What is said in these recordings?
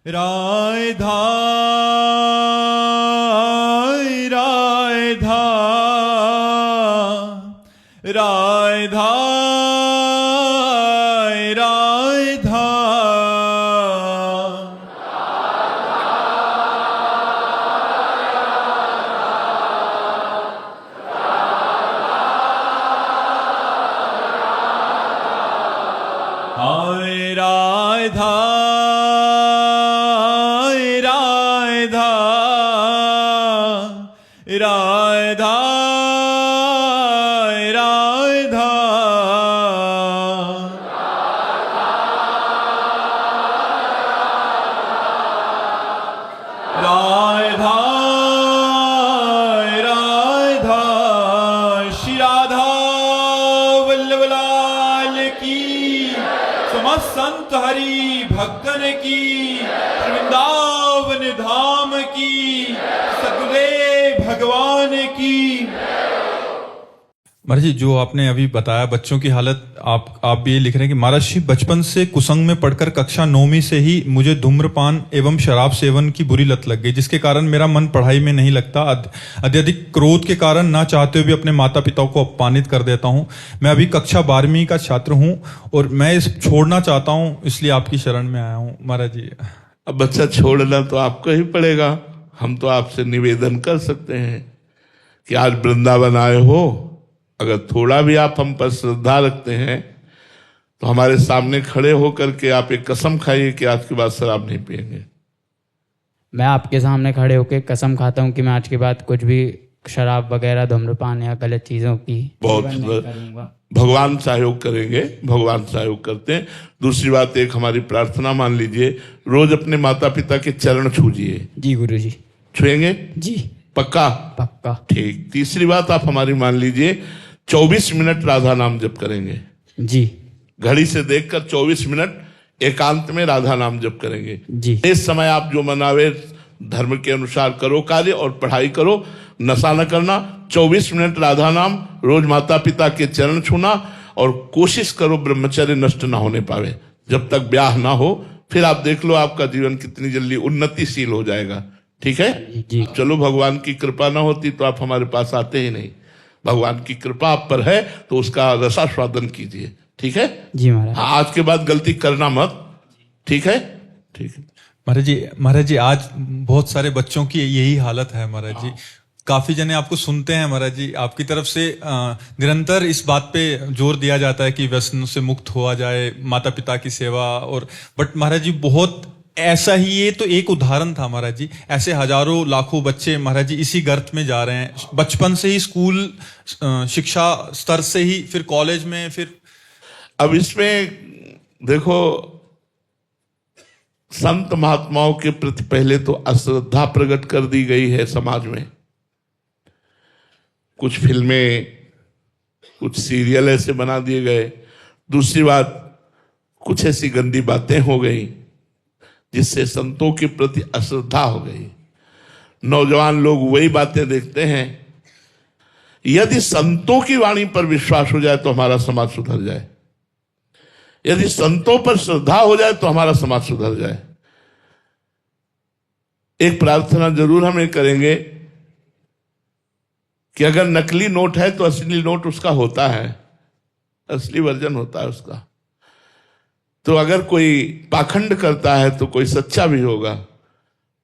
राधा राधा राधा राधा हाय राधा राधा राधा राधा राधा श्री राधा वल्लभ लाल की समस्त संत हरि भक्तन की वृंदावन धाम की सतगुरुदेव भगवान की। महाराज जी, जो आपने अभी बताया बच्चों की हालत, आप भी ये लिख रहे हैं कि महाराज जी बचपन से कुसंग में पढ़कर कक्षा 9वीं से ही मुझे धूम्रपान एवं शराब सेवन की बुरी लत लग गई, जिसके कारण मेरा मन पढ़ाई में नहीं लगता। अत्यधिक क्रोध के कारण ना चाहते हुए भी अपने माता पिता को अपमानित कर देता हूँ। मैं अभी कक्षा 12वीं का छात्र हूँ और मैं इस छोड़ना चाहता हूँ, इसलिए आपकी शरण में आया हूँ महाराज जी। अब बच्चा छोड़ना तो आपको ही पड़ेगा। हम तो आपसे निवेदन कर सकते हैं कि आज वृंदावन आए हो, अगर थोड़ा भी आप हम पर श्रद्धा रखते हैं तो हमारे सामने खड़े होकर के आप एक कसम खाइए कि आज के बाद शराब नहीं पिएंगे। मैं आपके सामने खड़े होकर कसम खाता हूँ कि मैं आज के बाद कुछ भी शराब वगैरह धूम्रपान या गलत चीजों की बहुत सेवन नहीं करूंगा। भगवान सहयोग करेंगे, भगवान सहयोग करते हैं। दूसरी बात, एक हमारी प्रार्थना मान लीजिए, रोज अपने माता पिता के चरण छूजिए। जी गुरुजी। छुएंगे? जी पक्का? पक्का। ठीक। तीसरी बात आप हमारी मान लीजिए, 24 मिनट राधा नाम जप करेंगे। जी। घड़ी से देखकर 24 मिनट एकांत में राधा नाम जप करेंगे। जी। इस समय आप जो मनावे धर्म के अनुसार करो कार्य और पढ़ाई करो, नशा न करना। 24 मिनट राधा नाम, रोज माता पिता के चरण छूना और कोशिश करो ब्रह्मचर्य नष्ट ना होने पावे। जब तक ब्याह ना हो, फिर आप देख लो आपका जीवन कितनी जल्दी उन्नतिशील हो जाएगा। ठीक है जी। चलो, भगवान की कृपा ना होती तो आप हमारे पास आते ही नहीं। भगवान की कृपा आप पर है तो उसका रसास्वादन कीजिए। ठीक है जी महाराज। हाँ, आज के बाद गलती करना मत। ठीक है? ठीक है महाराज जी आज बहुत सारे बच्चों की यही हालत है महाराज जी। काफी जने आपको सुनते हैं महाराज जी, आपकी तरफ से निरंतर इस बात पे जोर दिया जाता है कि व्यसन से मुक्त हुआ जाए, माता पिता की सेवा। और बट महाराज जी बहुत ऐसा ही, ये तो एक उदाहरण था महाराज जी, ऐसे हजारों लाखों बच्चे महाराज जी इसी गर्त में जा रहे हैं। बचपन से ही स्कूल शिक्षा स्तर से ही, फिर कॉलेज में, फिर अब इसमें देखो, संत महात्माओं के प्रति पहले तो अश्रद्धा प्रकट कर दी गई है समाज में। कुछ फिल्में, कुछ सीरियल ऐसे बना दिए गए। दूसरी बात, कुछ ऐसी गंदी बातें हो गई जिससे संतों के प्रति अश्रद्धा हो गई। नौजवान लोग वही बातें देखते हैं। यदि संतों की वाणी पर विश्वास हो जाए तो हमारा समाज सुधर जाए। यदि संतों पर श्रद्धा हो जाए तो हमारा समाज सुधर जाए। एक प्रार्थना जरूर हमें करेंगे कि अगर नकली नोट है तो असली नोट उसका होता है, असली वर्जन होता है उसका। तो अगर कोई पाखंड करता है तो कोई सच्चा भी होगा।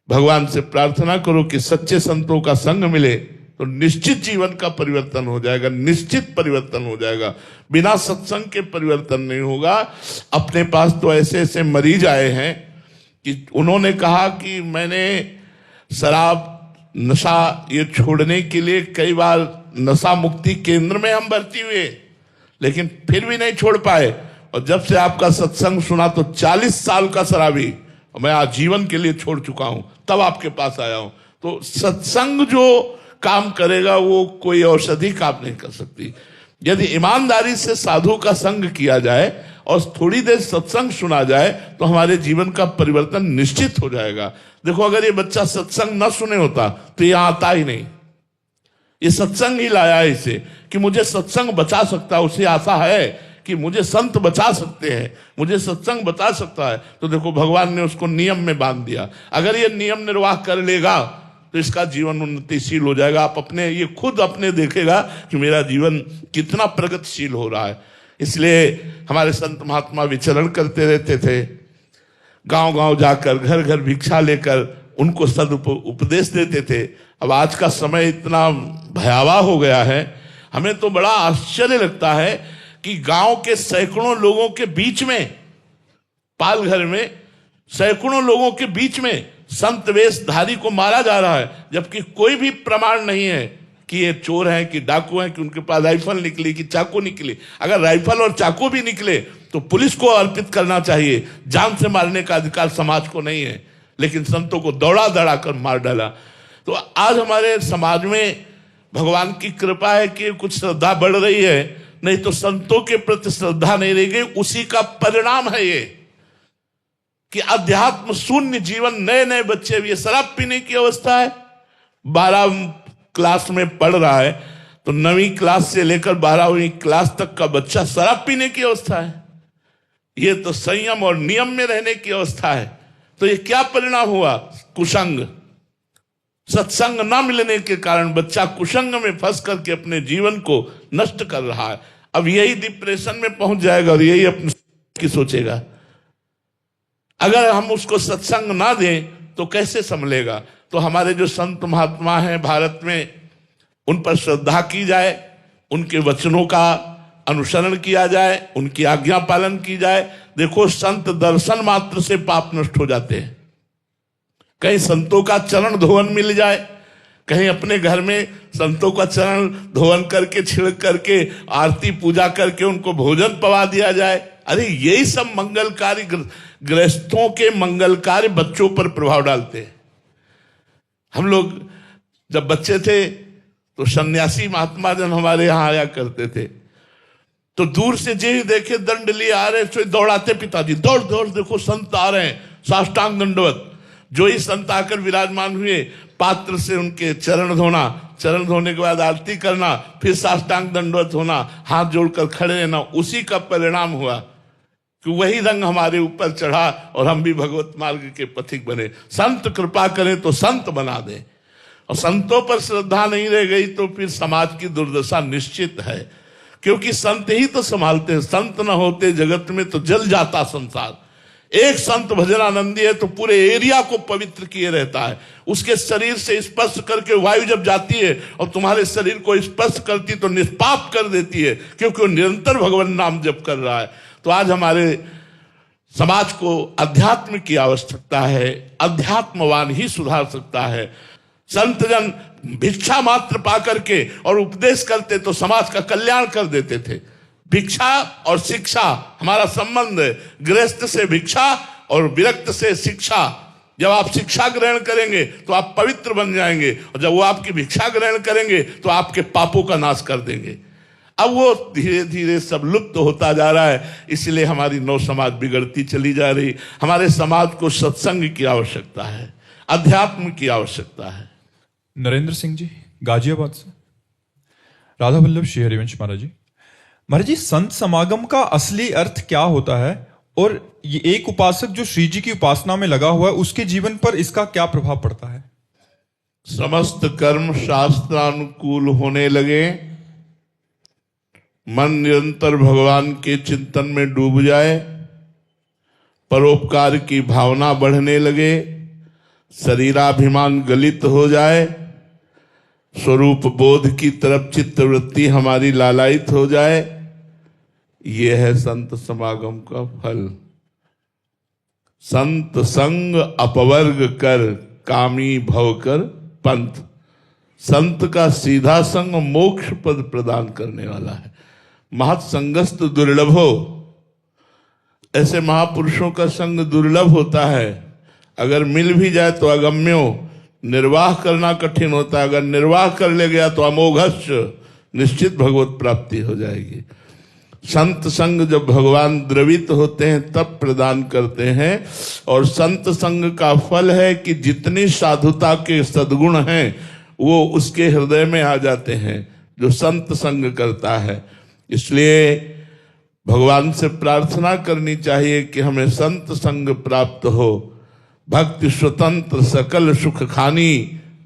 भगवान से प्रार्थना करो कि सच्चे संतों का संग मिले तो निश्चित जीवन का परिवर्तन हो जाएगा, निश्चित परिवर्तन हो जाएगा। बिना सत्संग के परिवर्तन नहीं होगा। अपने पास तो ऐसे ऐसे मरीज आए हैं कि उन्होंने कहा कि मैंने शराब नशा ये छोड़ने के लिए कई बार नशा मुक्ति केंद्र में हम भर्ती हुए, लेकिन फिर भी नहीं छोड़ पाए। और जब से आपका सत्संग सुना तो 40 साल का शराबी मैं आजीवन के लिए छोड़ चुका हूं, तब आपके पास आया हूं। तो सत्संग जो काम करेगा वो कोई औषधि काम नहीं कर सकती। यदि ईमानदारी से साधु का संग किया जाए और थोड़ी देर सत्संग सुना जाए तो हमारे जीवन का परिवर्तन निश्चित हो जाएगा। देखो, अगर ये बच्चा सत्संग न सुने होता तो ये आता ही नहीं। ये सत्संग ही लाया है इसे कि मुझे सत्संग बचा सकता है। उसे आशा है कि मुझे संत बचा सकते हैं, मुझे सत्संग बचा सकता है, तो देखो भगवान ने उसको नियम में बांध दिया। अगर ये नियम निर्वाह कर लेगा तो इसका जीवन उन्नतिशील हो जाएगा। आप अपने ये खुद अपने देखेगा कि मेरा जीवन कितना प्रगतिशील हो रहा है। इसलिए हमारे संत महात्मा विचरण करते रहते थे, गांव गांव जाकर घर घर भिक्षा लेकर उनको उपदेश देते थे। अब आज का समय इतना भयावह हो गया है, हमें तो बड़ा आश्चर्य लगता है कि गांव के सैकड़ों लोगों के बीच में, पालघर में सैकड़ों लोगों के बीच में संत वेशधारी को मारा जा रहा है, जबकि कोई भी प्रमाण नहीं है कि ये चोर हैं कि डाकू हैं, कि उनके पास राइफल निकली कि चाकू निकली। अगर राइफल और चाकू भी निकले तो पुलिस को अर्पित करना चाहिए, जान से मारने का अधिकार समाज को नहीं है, लेकिन संतों को दौड़ा दौड़ा कर मार डाला। तो आज हमारे समाज में भगवान की कृपा है कि कुछ श्रद्धा बढ़ रही है, नहीं तो संतों के प्रति श्रद्धा नहीं रह गई। उसी का परिणाम है ये कि अध्यात्म शून्य जीवन। नए नए बच्चे, ये शराब पीने की अवस्था है, 12 क्लास में पढ़ रहा है तो 9वीं क्लास से लेकर 12वीं क्लास तक का बच्चा शराब पीने की अवस्था है। ये तो संयम और नियम में रहने की अवस्था है। तो ये क्या परिणाम हुआ? कुसंग, सत्संग न मिलने के कारण बच्चा कुसंग में फंस करके अपने जीवन को नष्ट कर रहा है। अब यही डिप्रेशन में पहुंच जाएगा और यही अपनी की सोचेगा। अगर हम उसको सत्संग ना दें तो कैसे संभलेगा? तो हमारे जो संत महात्मा हैं भारत में, उन पर श्रद्धा की जाए, उनके वचनों का अनुसरण किया जाए, उनकी आज्ञा पालन की जाए। देखो, संत दर्शन मात्र से पाप नष्ट हो जाते हैं। कहीं संतों का चरण धोवन मिल जाए, कहीं अपने घर में संतों का चरण धोवन करके, छिड़क करके, आरती पूजा करके उनको भोजन पवा दिया जाए। अरे यही सब मंगलकारी, गृहस्थों के मंगलकारी बच्चों पर प्रभाव डालते हैं। हम लोग जब बच्चे थे तो सन्यासी महात्मा जन हमारे यहाँ आया करते थे, तो दूर से जे देखे दंड लिए आ रहे तो दौड़ाते, पिताजी दौड़ दौड़ देखो संत आ रहे हैं, साष्टांग दंडवत। जो ही संत आकर विराजमान हुए, पात्र से उनके चरण धोना, चरण धोने के बाद आरती करना, फिर साष्टांग दंडवत होना, हाथ जोड़कर खड़े रहना। उसी का परिणाम हुआ कि वही रंग हमारे ऊपर चढ़ा और हम भी भगवत मार्ग के पथिक बने। संत कृपा करें तो संत बना दें, और संतों पर श्रद्धा नहीं रह गई तो फिर समाज की दुर्दशा निश्चित है, क्योंकि संत ही तो संभालते हैं। संत न होते जगत में तो जल जाता संसार। एक संत भजनानंदी है तो पूरे एरिया को पवित्र किए रहता है। उसके शरीर से स्पर्श करके वायु जब जाती है और तुम्हारे शरीर को स्पर्श करती तो निष्पाप कर देती है, क्योंकि वो निरंतर भगवान नाम जप कर रहा है। तो आज हमारे समाज को अध्यात्म की आवश्यकता है, अध्यात्मवान ही सुधार सकता है। संत जन भिक्षा मात्र पा करके और उपदेश करते तो समाज का कल्याण कर देते थे। भिक्षा और शिक्षा हमारा संबंध है, गृहस्थ से भिक्षा और विरक्त से शिक्षा। जब आप शिक्षा ग्रहण करेंगे तो आप पवित्र बन जाएंगे, और जब वो आपकी भिक्षा ग्रहण करेंगे तो आपके पापों का नाश कर देंगे। अब वो धीरे धीरे सब लुप्त होता जा रहा है, इसलिए हमारी नव समाज बिगड़ती चली जा रही। हमारे समाज को सत्संग की आवश्यकता है, अध्यात्म की आवश्यकता है। नरेंद्र सिंह जी गाजियाबाद से। राधा वल्लभ श्री हरिवंश महाराज जी, महाराज जी, संत समागम का असली अर्थ क्या होता है, और ये एक उपासक जो श्री जी की उपासना में लगा हुआ है उसके जीवन पर इसका क्या प्रभाव पड़ता है? समस्त कर्म शास्त्रानुकूल होने लगे, मन निरंतर भगवान के चिंतन में डूब जाए, परोपकार की भावना बढ़ने लगे, शरीराभिमान गलित हो जाए, स्वरूप बोध की तरफ चित्तवृत्ति हमारी लालायित हो जाए, यह है संत समागम का फल। संत संग अपवर्ग कर, कामी भव कर पंथ। संत का सीधा संग मोक्ष पद प्रदान करने वाला है। महत् संगस्त दुर्लभो, ऐसे महापुरुषों का संग दुर्लभ होता है। अगर मिल भी जाए तो अगम्यो, निर्वाह करना कठिन होता है। अगर निर्वाह कर ले गया तो अमोघश्च, निश्चित भगवत प्राप्ति हो जाएगी। संत संग जब भगवान द्रवित होते हैं तब प्रदान करते हैं, और संत संग का फल है कि जितनी साधुता के सद्गुण हैं वो उसके हृदय में आ जाते हैं जो संत संग करता है। इसलिए भगवान से प्रार्थना करनी चाहिए कि हमें संत संग प्राप्त हो। भक्ति स्वतंत्र सकल सुख खानी,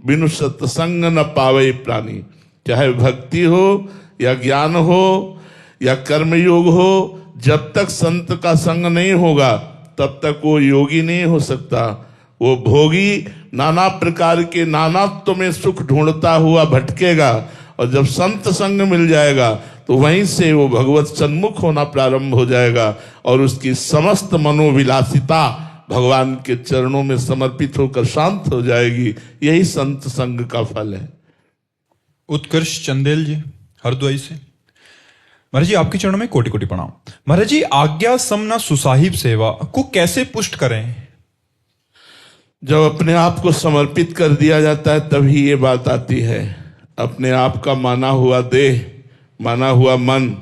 बिनु सत्संग न पावे प्राणी। चाहे भक्ति हो या ज्ञान हो या कर्मयोग हो, जब तक संत का संग नहीं होगा तब तक वो योगी नहीं हो सकता। वो भोगी नाना प्रकार के नानात्व में सुख ढूंढता हुआ भटकेगा, और जब संत संग मिल जाएगा तो वहीं से वो भगवत सन्मुख होना प्रारंभ हो जाएगा, और उसकी समस्त मनोविलासिता भगवान के चरणों में समर्पित होकर शांत हो जाएगी। यही संत संग का फल है। उत्कर्ष चंदेल जी हरद्वाई से। महाराज जी आपके चरणों में कोटि कोटि प्रणाम। महाराज जी आज्ञा समना सुसाहिब सेवा को कैसे पुष्ट करें? जब अपने आप को समर्पित कर दिया जाता है तभी ये बात आती है। अपने आप का माना हुआ देह, माना हुआ मन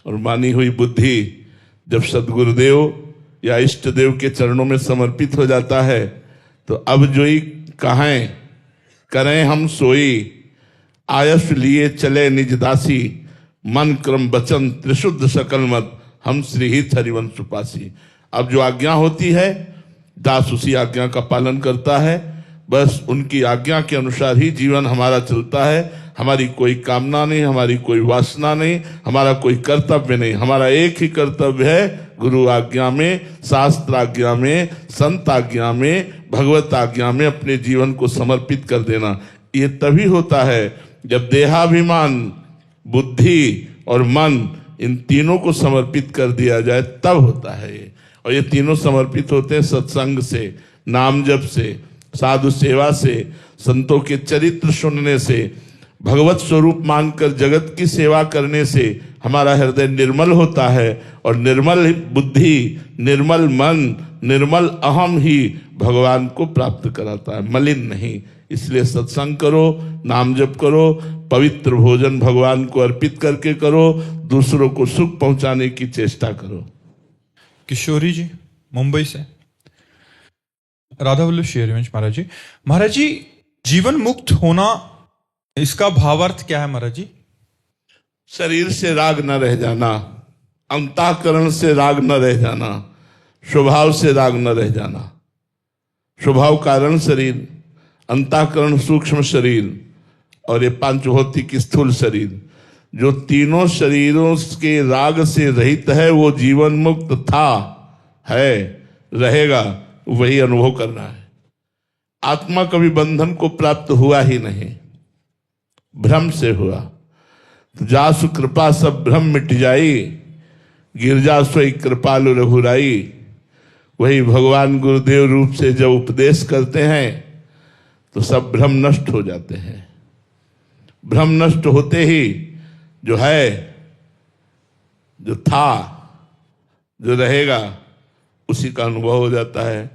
और मानी हुई बुद्धि जब सदगुरुदेव या इष्ट देव के चरणों में समर्पित हो जाता है तो अब जोई कहें करें हम सोई, आयस लिए चले निज दासी, मन क्रम वचन त्रिशुद्ध सकल मत, हम श्रीहित हरिवंश सुपासी। अब जो आज्ञा होती है दास उसी आज्ञा का पालन करता है। बस उनकी आज्ञा के अनुसार ही जीवन हमारा चलता है। हमारी कोई कामना नहीं, हमारी कोई वासना नहीं, हमारा कोई कर्तव्य नहीं। हमारा एक ही कर्तव्य है, गुरु आज्ञा में, शास्त्र आज्ञा में, संत आज्ञा में, भगवत आज्ञा में अपने जीवन को समर्पित कर देना। ये तभी होता है जब देहाभिमान, बुद्धि और मन इन तीनों को समर्पित कर दिया जाए, तब होता है ये। और ये तीनों समर्पित होते हैं सत्संग से, नाम जप से, साधु सेवा से, संतों के चरित्र सुनने से, भगवत स्वरूप मानकर जगत की सेवा करने से हमारा हृदय निर्मल होता है। और निर्मल बुद्धि, निर्मल मन, निर्मल अहम ही भगवान को प्राप्त कराता है, मलिन नहीं। इसलिए सत्संग करो, नाम जप करो, पवित्र भोजन भगवान को अर्पित करके करो, दूसरों को सुख पहुंचाने की चेष्टा करो। किशोरी जी मुंबई से। राधा वल्लभ श्री हरिवंश महाराज जी। महाराज जी जीवन मुक्त होना, इसका भावार्थ क्या है महाराज जी? शरीर से राग न रह जाना, अंतःकरण से राग न रह जाना, स्वभाव से राग न रह जाना। स्वभाव कारण शरीर, अंतःकरण सूक्ष्म शरीर और ये पांच भौतिक स्थूल शरीर, जो तीनों शरीरों के राग से रहित है वो जीवन मुक्त था, है, रहेगा। वही अनुभव करना है। आत्मा कभी बंधन को प्राप्त हुआ ही नहीं, भ्रम से हुआ। तो जासु कृपा सब भ्रम मिट जाई, गिरजा सोई कृपालु रघुराई। वही भगवान गुरुदेव रूप से जब उपदेश करते हैं तो सब भ्रम नष्ट हो जाते हैं। भ्रम नष्ट होते ही जो है, जो था, जो रहेगा, उसी का अनुभव हो जाता है।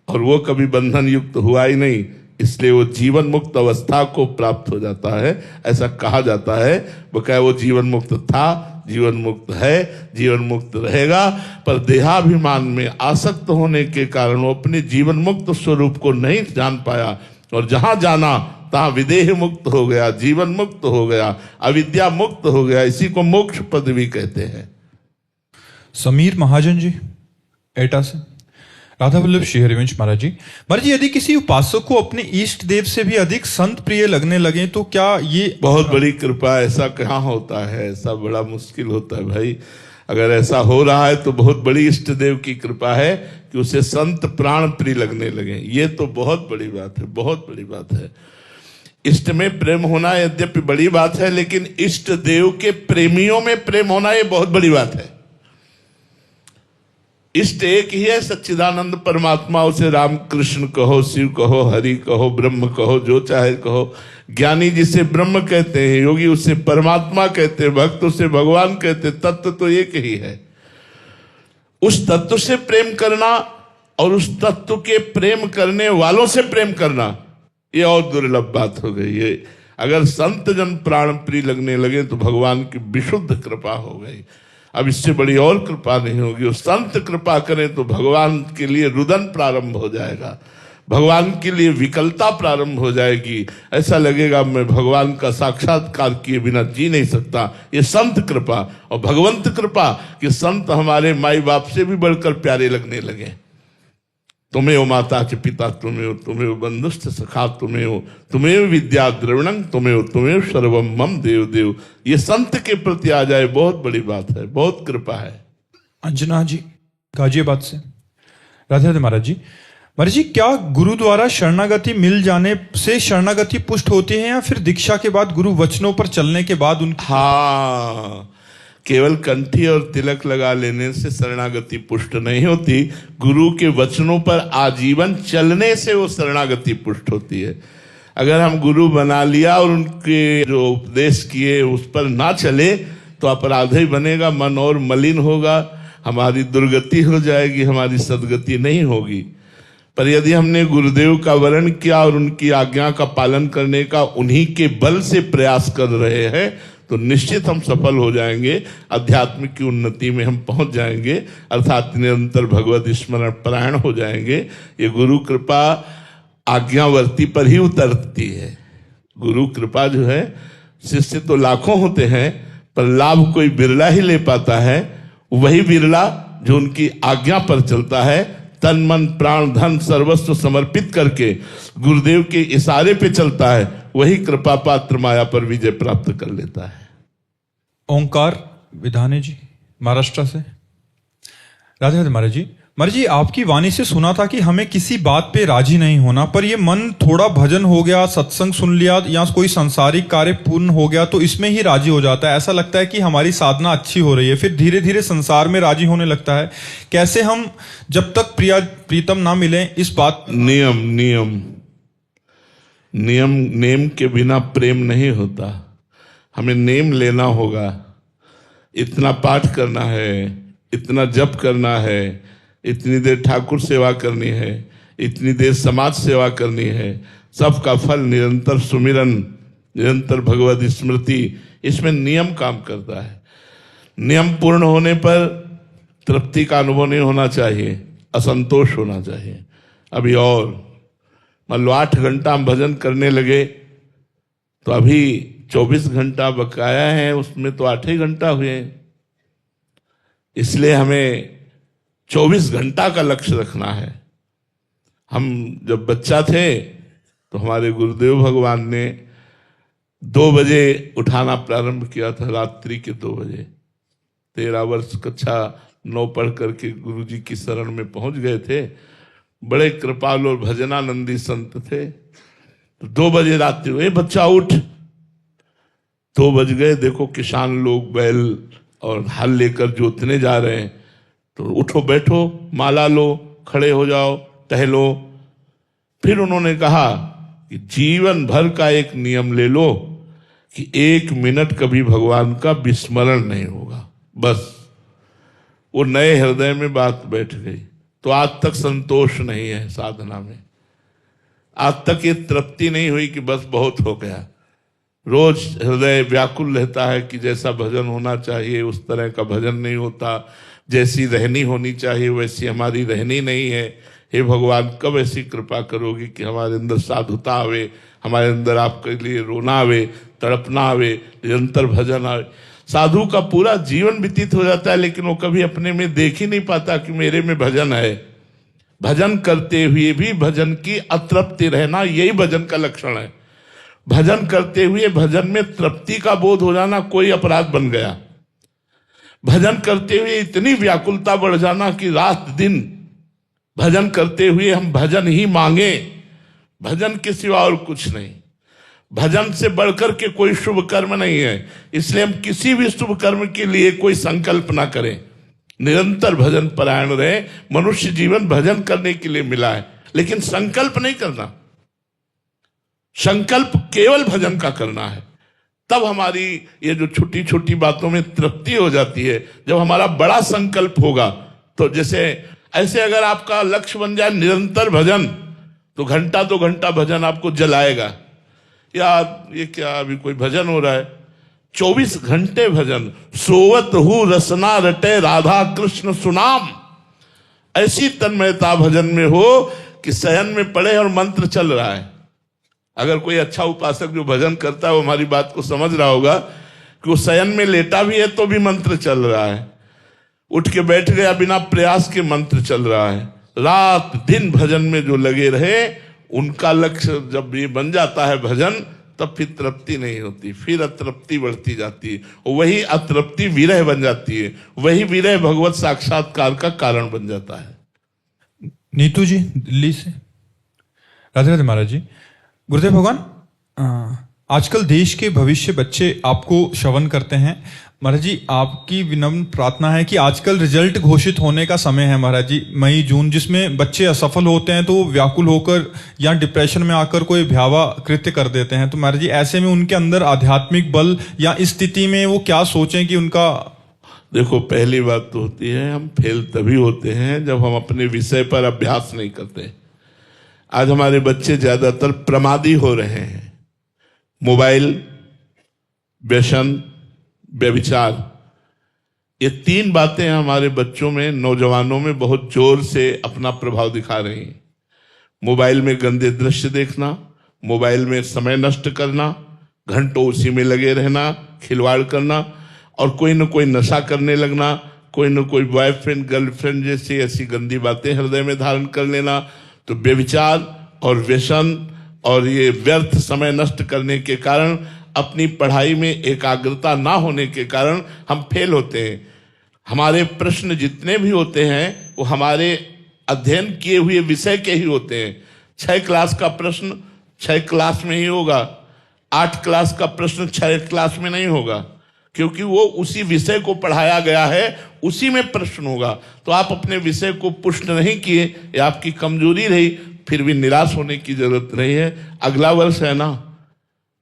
और वो कभी बंधन युक्त हुआ ही नहीं, इसलिए वो जीवन मुक्त अवस्था को प्राप्त हो जाता है। ऐसा कहा जाता है, बकाया वो जीवन मुक्त था, जीवन मुक्त है, जीवन मुक्त रहेगा। पर देहाभिमान में आसक्त होने के कारण वो अपने जीवन मुक्त स्वरूप को नहीं जान पाया, और जहां जाना तहां विदेह मुक्त हो गया, जीवन मुक्त हो गया, अविद्या मुक्त हो गया। इसी को मोक्ष पद भी कहते हैं। समीर महाजन जी एटा से। राधा वल्लभ श्री हरिवंश महाराज जी। महाराज जी यदि किसी उपासक को अपने इष्ट देव से भी अधिक संत प्रिय लगने लगे तो क्या ये बहुत बड़ी कृपा? ऐसा कहाँ होता है, ऐसा बड़ा मुश्किल होता है भाई। अगर ऐसा हो रहा है तो बहुत बड़ी इष्ट देव की कृपा है कि उसे संत प्राण प्रिय लगने लगे। ये तो बहुत बड़ी बात है, बहुत बड़ी बात है। इष्ट में प्रेम होना यद्यपि बड़ी बात है, लेकिन इष्ट देव के प्रेमियों में प्रेम होना ये बहुत बड़ी बात है। इष्ट एक ही है, सच्चिदानंद परमात्मा। उसे राम कृष्ण कहो, शिव कहो, हरि कहो, ब्रह्म कहो, जो चाहे कहो। ज्ञानी जिसे ब्रह्म कहते हैं, योगी उसे परमात्मा कहते हैं, भक्त उसे भगवान कहते हैं। तत्व तो एक ही है। उस तत्व से प्रेम करना और उस तत्व के प्रेम करने वालों से प्रेम करना, ये और दुर्लभ बात हो गई है। अगर संत जन प्राण प्रिय लगने लगे तो भगवान की विशुद्ध कृपा हो गई। अब इससे बड़ी और कृपा नहीं होगी। वो संत कृपा करें तो भगवान के लिए रुदन प्रारंभ हो जाएगा। भगवान के लिए विकलता प्रारंभ हो जाएगी, ऐसा लगेगा मैं भगवान का साक्षात्कार किए बिना जी नहीं सकता। ये संत कृपा और भगवंत कृपा कि संत हमारे माई बाप से भी बढ़कर प्यारे लगने लगे। तुम्हें माता च पिता तुम्हें बंधुस्थ सखा तुम्हें विद्या द्रविणं तुम्हें सर्वम मम देव देव। ये संत के प्रति आ जाए, बहुत बड़ी बात है, बहुत कृपा है। अंजना जी गाजियाबाद से। राधे राधे महाराज जी। महाराज जी, क्या गुरु द्वारा शरणागति मिल जाने से शरणागति पुष्ट होती है या फिर दीक्षा के बाद गुरु वचनों पर चलने के बाद उनकी? हाँ, केवल कंठी और तिलक लगा लेने से शरणागति पुष्ट नहीं होती, गुरु के वचनों पर आजीवन चलने से वो शरणागति पुष्ट होती है। अगर हम गुरु बना लिया और उनके जो उपदेश किए उस पर ना चले तो अपराध ही बनेगा, मन और मलिन होगा, हमारी दुर्गति हो जाएगी, हमारी सदगति नहीं होगी। पर यदि हमने गुरुदेव का वर्ण किया और उनकी आज्ञा का पालन करने का उन्हीं के बल से प्रयास कर रहे हैं तो निश्चित हम सफल हो जाएंगे, आध्यात्मिक की उन्नति में हम पहुंच जाएंगे, अर्थात निरंतर भगवत स्मरण परायण हो जाएंगे। ये गुरु कृपा आज्ञावर्ती पर ही उतरती है। गुरु कृपा जो है, शिष्य तो लाखों होते हैं पर लाभ कोई बिरला ही ले पाता है। वही बिरला जो उनकी आज्ञा पर चलता है, तन मन प्राण धन सर्वस्व समर्पित करके गुरुदेव के इशारे पे चलता है, वही कृपा पात्र माया पर विजय प्राप्त कर लेता है। ओंकार विधाने जी महाराष्ट्र से। राधे राधे महाराज जी। महाराज जी, आपकी वाणी से सुना था कि हमें किसी बात पे राजी नहीं होना, पर ये मन थोड़ा भजन हो गया, सत्संग सुन लिया या कोई सांसारिक कार्य पूर्ण हो गया तो इसमें ही राजी हो जाता है। ऐसा लगता है कि हमारी साधना अच्छी हो रही है, फिर धीरे धीरे संसार में राजी होने लगता है। कैसे हम जब तक प्रीतम ना मिले इस बात? नेम के बिना प्रेम नहीं होता। हमें नेम लेना होगा, इतना पाठ करना है, इतना जप करना है, इतनी देर ठाकुर सेवा करनी है, इतनी देर समाज सेवा करनी है। सबका फल निरंतर सुमिरन, निरंतर भगवत स्मृति, इसमें नियम काम करता है। नियम पूर्ण होने पर तृप्ति का अनुभव नहीं होना चाहिए, असंतोष होना चाहिए। अभी और मान लो 8 घंटा हम भजन करने लगे तो अभी 24 घंटा बकाया है, उसमें तो 8 ही घंटा हुए। इसलिए हमें 24 घंटा का लक्ष्य रखना है। हम जब बच्चा थे तो हमारे गुरुदेव भगवान ने 2 बजे उठाना प्रारंभ किया था, रात्रि के 2 बजे। 13 वर्ष कक्षा 9 पढ़ करके गुरु जी की शरण में पहुंच गए थे। बड़े कृपालु और भजनानंदी संत थे। तो 2 बजे रात्रि, ए बच्चा उठ। 2 बज गए, देखो किसान लोग बैल और हल लेकर जोतने जा रहे हैं। तो उठो बैठो, माला लो, खड़े हो जाओ, टहलो। फिर उन्होंने कहा कि जीवन भर का एक नियम ले लो कि 1 मिनट कभी भगवान का विस्मरण नहीं होगा। बस वो नए हृदय में बात बैठ गई। तो आज तक संतोष नहीं है साधना में, आज तक ये तृप्ति नहीं हुई कि बस बहुत हो गया। रोज हृदय व्याकुल रहता है कि जैसा भजन होना चाहिए उस तरह का भजन नहीं होता, जैसी रहनी होनी चाहिए वैसी हमारी रहनी नहीं है। हे भगवान, कब ऐसी कृपा करोगी कि हमारे अंदर साधुता आवे, हमारे अंदर आपके लिए रोना आवे, तड़पना आवे, निरंतर भजन आवे। साधु का पूरा जीवन व्यतीत हो जाता है लेकिन वो कभी अपने में देख ही नहीं पाता कि मेरे में भजन है। भजन करते हुए भी भजन की अतृप्ति रहना, यही भजन का लक्षण है। भजन करते हुए भजन में तृप्ति का बोध हो जाना कोई अपराध बन गया। भजन करते हुए इतनी व्याकुलता बढ़ जाना कि रात दिन भजन करते हुए हम भजन ही मांगे, भजन के सिवा और कुछ नहीं। भजन से बढ़कर के कोई शुभ कर्म नहीं है, इसलिए हम किसी भी शुभ कर्म के लिए कोई संकल्प ना करें, निरंतर भजन परायण रहे। मनुष्य जीवन भजन करने के लिए मिला है, लेकिन संकल्प नहीं करना। संकल्प केवल भजन का करना है, तब हमारी ये जो छोटी छोटी बातों में तृप्ति हो जाती है। जब हमारा बड़ा संकल्प होगा तो जैसे ऐसे अगर आपका लक्ष्य बन जाए निरंतर भजन, तो 1 घंटा 2 घंटा भजन आपको जलाएगा। यार ये क्या अभी कोई भजन हो रहा है? 24 घंटे भजन। सोवत हूँ रसना रटे राधा कृष्ण सुनाम। ऐसी तन्मयता भजन में हो कि शयन में पड़े और मंत्र चल रहा है। अगर कोई अच्छा उपासक जो भजन करता है वो हमारी बात को समझ रहा होगा कि वो शयन में लेटा भी है तो भी मंत्र चल रहा है, उठ के बैठ गया बिना प्रयास के मंत्र चल रहा है। रात दिन भजन में जो लगे रहे उनका लक्ष्य जब ये बन जाता है भजन, तब फिर तृप्ति नहीं होती, फिर अतृप्ति बढ़ती जाती है। वही अतृप्ति विरह बन जाती है, वही विरह भगवत साक्षात्कार का कारण बन जाता है। नीतू जी दिल्ली से। राधे राधे महाराज जी। गुरुदेव भगवान, आजकल देश के भविष्य बच्चे आपको श्रवण करते हैं महाराज जी। आपकी विनम्र प्रार्थना है कि आजकल रिजल्ट घोषित होने का समय है महाराज जी, मई जून, जिसमें बच्चे असफल होते हैं तो वो व्याकुल होकर या डिप्रेशन में आकर कोई भयावह कृत्य कर देते हैं। तो महाराज जी ऐसे में उनके अंदर आध्यात्मिक बल या इस स्थिति में वो क्या सोचें कि उनका। देखो, पहली बात तो होती है हम फेल तभी होते हैं जब हम अपने विषय पर अभ्यास नहीं करते। आज हमारे बच्चे ज्यादातर प्रमादी हो रहे हैं। मोबाइल, व्यसन, व्यभिचार, ये तीन बातें हमारे बच्चों में, नौजवानों में बहुत जोर से अपना प्रभाव दिखा रही हैं। मोबाइल में गंदे दृश्य देखना, मोबाइल में समय नष्ट करना, घंटों उसी में लगे रहना, खिलवाड़ करना, और कोई न कोई नशा करने लगना, कोई न कोई बॉयफ्रेंड गर्लफ्रेंड जैसी ऐसी गंदी बातें हृदय में धारण कर लेना। तो व्यभिचार और व्यसन और ये व्यर्थ समय नष्ट करने के कारण, अपनी पढ़ाई में एकाग्रता ना होने के कारण हम फेल होते हैं। हमारे प्रश्न जितने भी होते हैं वो हमारे अध्ययन किए हुए विषय के ही होते हैं। 6 क्लास का प्रश्न 6 क्लास में ही होगा, 8 क्लास का प्रश्न 6 क्लास में नहीं होगा, क्योंकि वो उसी विषय को पढ़ाया गया है, उसी में प्रश्न होगा। तो आप अपने विषय को पुष्ट नहीं किए, ये आपकी कमजोरी रही, फिर भी निराश होने की जरूरत नहीं है। अगला वर्ष है ना,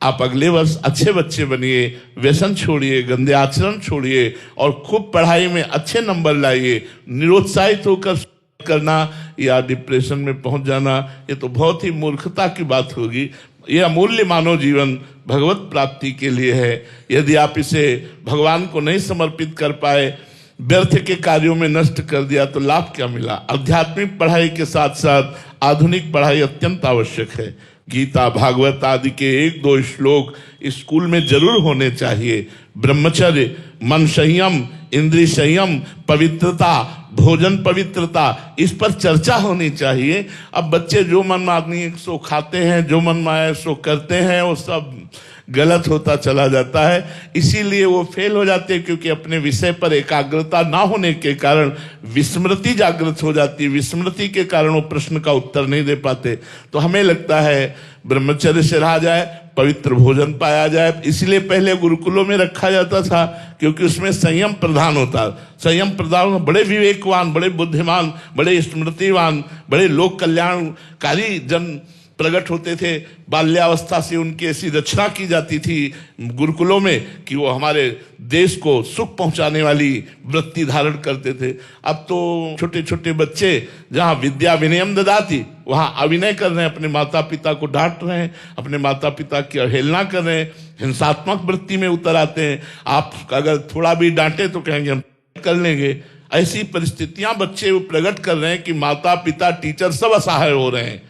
आप अगले वर्ष अच्छे बच्चे बनिए, व्यसन छोड़िए, गंदे आचरण छोड़िए और खूब पढ़ाई में अच्छे नंबर लाइए। निरुत्साहित होकर करना या डिप्रेशन में पहुंच जाना, ये तो बहुत ही मूर्खता की बात होगी। यह अमूल्य मानव जीवन भगवत प्राप्ति के लिए है। यदि आप इसे भगवान को नहीं समर्पित कर पाए, व्यर्थ के कार्यों में नष्ट कर दिया, तो लाभ क्या मिला। आध्यात्मिक पढ़ाई के साथ साथ आधुनिक पढ़ाई अत्यंत आवश्यक है। गीता, भागवत आदि के 1-2 श्लोक स्कूल में जरूर होने चाहिए। ब्रह्मचर्य, मन संयम, इंद्रिय संयम, पवित्रता, भोजन पवित्रता, इस पर चर्चा होनी चाहिए। अब बच्चे जो मन मानी सो खाते हैं, जो मन माए सो करते हैं, वो सब गलत होता चला जाता है। इसीलिए वो फेल हो जाते हैं, क्योंकि अपने विषय पर एकाग्रता ना होने के कारण विस्मृति जागृत हो जाती है। विस्मृति के कारण वो प्रश्न का उत्तर नहीं दे पाते। तो हमें लगता है ब्रह्मचर्य से रहा जाए, पवित्र भोजन पाया जाए। इसलिए पहले गुरुकुलों में रखा जाता था, क्योंकि उसमें संयम प्रधान होता। संयम प्रधान, बड़े विवेकवान, बड़े बुद्धिमान, बड़े स्मृतिवान, बड़े लोक कल्याणकारी जन प्रकट होते थे। बाल्यावस्था से उनकी ऐसी रचना की जाती थी गुरुकुलों में कि वो हमारे देश को सुख पहुंचाने वाली वृत्ति धारण करते थे। अब तो छोटे छोटे बच्चे जहां विद्या विनयम ददाति, वहां अभिनय कर रहे हैं, अपने माता पिता को डांट रहे हैं, अपने माता पिता की अवहेलना कर रहे हैं, हिंसात्मक वृत्ति में उतर आते हैं। आप अगर थोड़ा भी डांटे तो कहेंगे हम कर लेंगे। ऐसी परिस्थितियां बच्चे प्रकट कर रहे हैं कि माता पिता टीचर सब असहाय हो रहे हैं।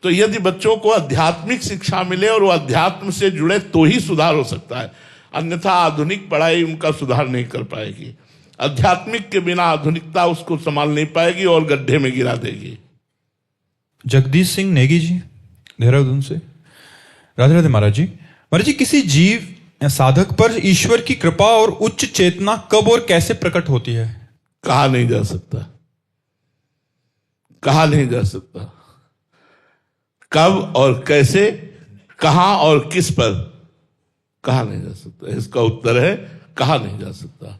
तो यदि बच्चों को आध्यात्मिक शिक्षा मिले और वो अध्यात्म से जुड़े तो ही सुधार हो सकता है, अन्यथा आधुनिक पढ़ाई उनका सुधार नहीं कर पाएगी। आध्यात्मिक के बिना आधुनिकता उसको संभाल नहीं पाएगी और गड्ढे में गिरा देगी। जगदीश सिंह नेगी जी, देहरादून से। राधे राधे महाराज जी। महाराज जी, किसी जीव या साधक पर ईश्वर की कृपा और उच्च चेतना कब और कैसे प्रकट होती है? कहा नहीं जा सकता, कहा नहीं जा सकता। कब और कैसे, कहां और किस पर, कहा नहीं जा सकता। इसका उत्तर है कहा नहीं जा सकता।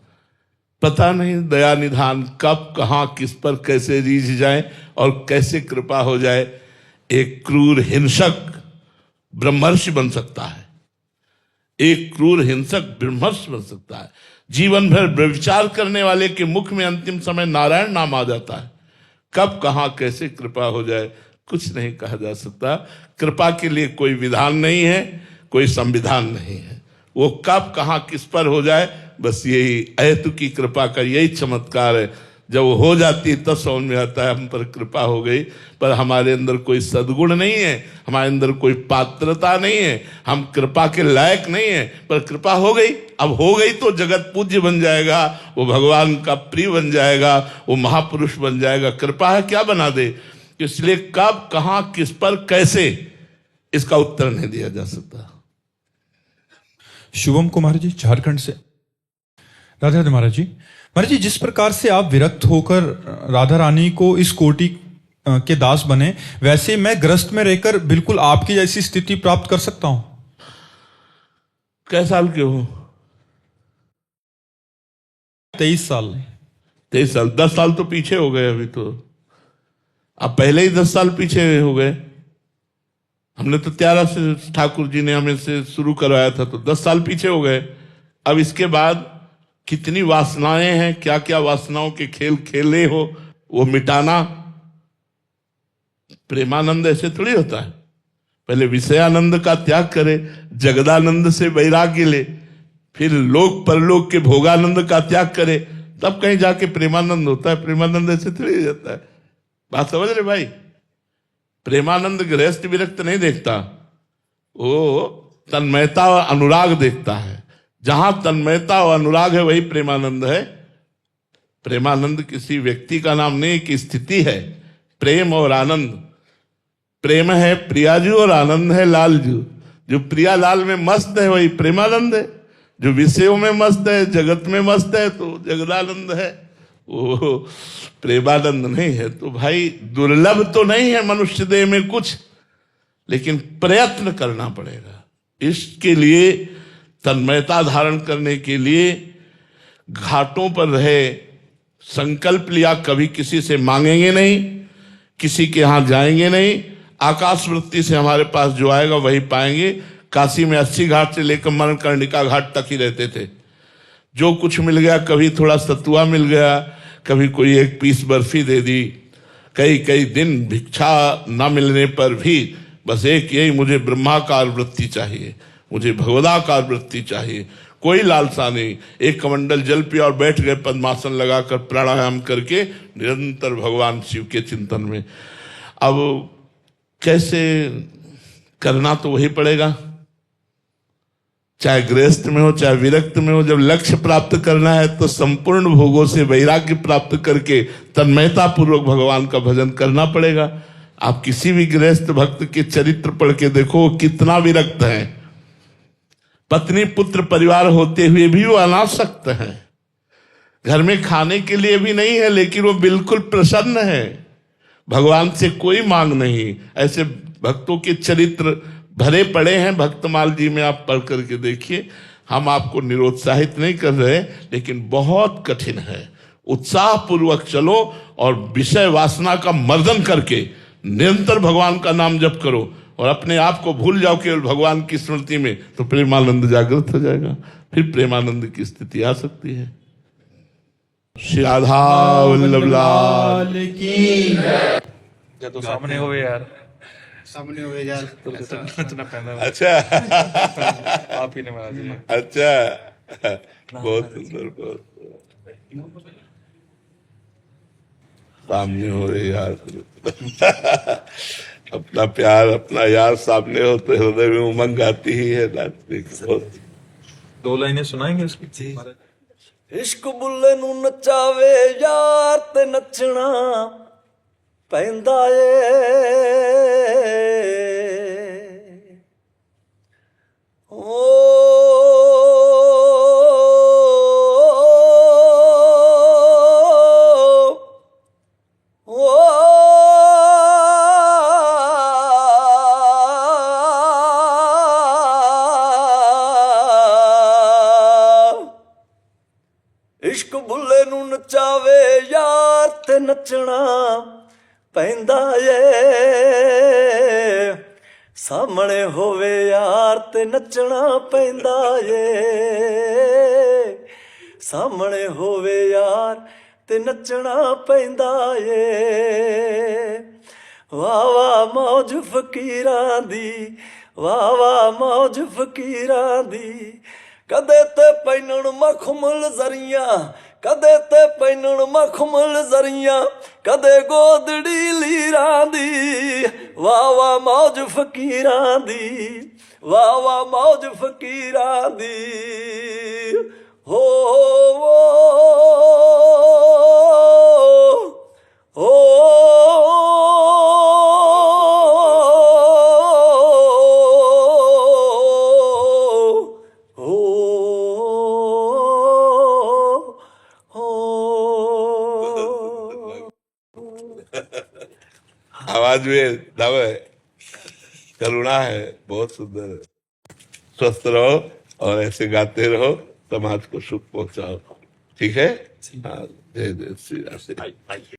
पता नहीं दया निधान कब, कहां, किस पर, कैसे रीझ जाए और कैसे कृपा हो जाए। एक क्रूर हिंसक ब्रह्मर्षि बन सकता है, एक क्रूर हिंसक ब्रह्मर्षि बन सकता है। जीवन भर व्यभिचार करने वाले के मुख में अंतिम समय नारायण नाम आ जाता है। कब, कहां, कैसे कृपा हो जाए, कुछ नहीं कहा जा सकता। कृपा के लिए कोई विधान नहीं है, कोई संविधान नहीं है। वो कब, कहां, किस पर हो जाए, बस यही अहेतु की कृपा का यही चमत्कार है। जब वो हो जाती है तब समझ में आता है हम पर कृपा हो गई, पर हमारे अंदर कोई सद्गुण नहीं है, हमारे अंदर कोई पात्रता नहीं है, हम कृपा के लायक नहीं है, पर कृपा हो गई। अब हो गई तो जगत पूज्य बन जाएगा, वो भगवान का प्रिय बन जाएगा, वो महापुरुष बन जाएगा। कृपा है क्या बना दे। इसलिए कब, कहां, किस पर, कैसे, इसका उत्तर नहीं दिया जा सकता। शुभम कुमार जी झारखंड से। राधे राधे महाराज जी। महाराज जी, जिस प्रकार से आप विरक्त होकर राधा रानी को इस कोटि के दास बने, वैसे मैं ग्रस्त में रहकर बिल्कुल आपकी जैसी स्थिति प्राप्त कर सकता हूं। कै साल के हो? 23 साल। 23 साल, 10 साल तो पीछे हो गए। अभी तो अब पहले ही 10 साल पीछे हो गए। हमने तो 13 से ठाकुर जी ने हमें से शुरू करवाया था, तो 10 साल पीछे हो गए। अब इसके बाद कितनी वासनाएं हैं, क्या क्या वासनाओं के खेल खेले हो, वो मिटाना। प्रेमानंद ऐसे थोड़ी होता है। पहले विषयानंद का त्याग करे, जगदानंद से वैराग्य ले, फिर लोक परलोक के भोगानंद का त्याग करे, तब कहीं जाके प्रेमानंद होता है। प्रेमानंद ऐसे थोड़ी हो जाता है। बात समझ रहे भाई? प्रेमानंद गृहस्थ विरक्त नहीं देखता, वो तन्मयता और अनुराग देखता है। जहां तन्मयता और अनुराग है वही प्रेमानंद है। प्रेमानंद किसी व्यक्ति का नाम नहीं, कि स्थिति है। प्रेम और आनंद, प्रेम है प्रियाजू और आनंद है लालजू। जो प्रिया लाल में मस्त है वही प्रेमानंद है, जो विषयों में मस्त है, जगत में मस्त है, तो जगदानंद है, वो प्रेमानंद नहीं है। तो भाई दुर्लभ तो नहीं है मनुष्य देह में कुछ, लेकिन प्रयत्न करना पड़ेगा। इसके लिए तन्मयता धारण करने के लिए घाटों पर रहे, संकल्प लिया, कभी किसी से मांगेंगे नहीं, किसी के यहां जाएंगे नहीं, आकाश वृत्ति से हमारे पास जो आएगा वही पाएंगे। काशी में 80 घाट से लेकर मणिकर्णिका घाट तक ही रहते थे। जो कुछ मिल गया, कभी थोड़ा सतुआ मिल गया, कभी कोई एक पीस बर्फी दे दी, कई कई दिन भिक्षा न मिलने पर भी बस एक यही, मुझे ब्रह्माकार वृत्ति चाहिए, मुझे भगवदाकार वृत्ति चाहिए, कोई लालसा नहीं। एक कमंडल जल पिया और बैठ गए पद्मासन लगाकर, प्राणायाम करके निरंतर भगवान शिव के चिंतन में। अब कैसे करना, तो वही पड़ेगा, चाहे गृहस्थ में हो चाहे विरक्त में हो। जब लक्ष्य प्राप्त करना है तो संपूर्ण भोगों से वैराग्य प्राप्त करके तन्मयता पूर्वक भगवान का भजन करना पड़ेगा। आप किसी भी गृहस्थ भक्त के चरित्र पढ़ के देखो, कितना विरक्त है। पत्नी पुत्र परिवार होते हुए भी वो अनासक्त है, घर में खाने के लिए भी नहीं है, लेकिन वो बिल्कुल प्रसन्न है, भगवान से कोई मांग नहीं। ऐसे भक्तों के चरित्र भरे पड़े हैं भक्तमाल जी में, आप पढ़ करके देखिए। हम आपको निरुत्साहित नहीं कर रहे, लेकिन बहुत कठिन है। उत्साह पूर्वक चलो और विषय वासना का मर्दन करके निरंतर भगवान का नाम जप करो और अपने आप को भूल जाओ केवल भगवान की स्मृति में, तो प्रेमानंद जागृत हो जाएगा। फिर प्रेमानंद की स्थिति आ सकती है। श्री राधा वल्लभ लाल की या तो सामने हो यार, सामने हो यार। तो नचना पैदा अच्छा आप ही ने बना दिया। अच्छा, बहुत सुंदर, बहुत सुंदर। सामने हो रे यार अपना प्यार, अपना यार सामने हो तो हृदय में उमंग आती ही है। बहुत 2 लाइनें सुनाएंगे उसकी। इश्क बुल्ले नू नचावे यार ते नचना पैंदा ਏ इश्क बुल्ले नू नचावे यार ते नचना पैंदा ਏ सामने होवे यार ते नचना पैंदा ਏ सामने होवे यार ते नचना पैंदा ਏ वाह वाह मौज फकीरां दी, वाह वाह मौज फकीरां दी, ਕਦੇ ਤੇ ਪੈਨਣ ਮਖਮਲ ਜ਼ਰੀਆਂ ਕਦੇ ਤੇ ਪੈਨਣ ਮਖਮਲ ਜ਼ਰੀਆਂ ਕਦੇ ਗੋਦੜੀ ਲੀਰਾਂ ਦੀ ਵਾਹ ਵਾਹ ਮੌਜ ਫਕੀਰਾਂ ਦੀ ਵਾਹ ਵਾਹ ਮੌਜ ਫਕੀਰਾਂ ਦੀ ਹੋ आवाज में दम है, करुणा है, बहुत सुंदर है। स्वस्थ रहो और ऐसे गाते रहो, समाज को सुख पहुंचाओ। ठीक है? हाँ, जय जय श्री राम।